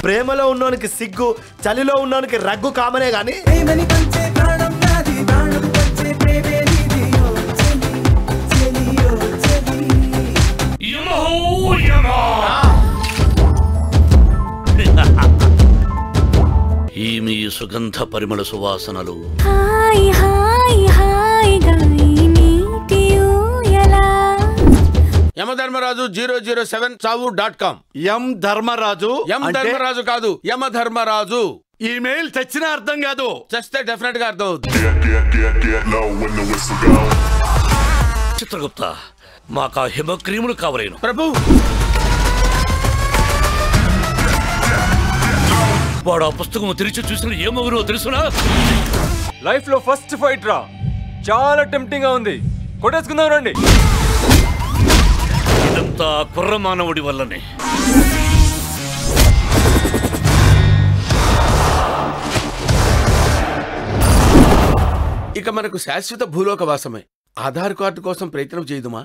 ప్రేమలో ఉన్నోనికి సిగ్గు, చలిలో ఉన్నోనికి రగ్గు కామనే గాని ఈమె సుగంధ పరిమళ సువాసనలు యమధర్మరాజు 007 chavu.com. ఎం ధర్మరాజు ధర్మరాజు కాదు, యమధర్మరాజు. ఈమెయిల్ తెచ్చినా అర్థం కాదు, చస్తే డెఫినెట్ గా అర్థం అవుతుంది. చిత్రగుప్త, మాకు హిమ క్రీములు కావలేను. ప్రభు, వాడు ఆ పుస్తకం తెరిచి చూసిన ఏమవునో తెలుసునా? లైఫ్ లో ఫస్ట్ ఫైట్ రా, చాలా టెంప్టింగ్ గా ఉంది, కొట్టేసుకుందాం రండి. ఇదంతా కుర్ర మానవుడి వల్లనే. ఇక మనకు శాశ్వత భూలోక వాసమే. ఆధార్ కార్డు కోసం ప్రయత్నం చేయదుమా?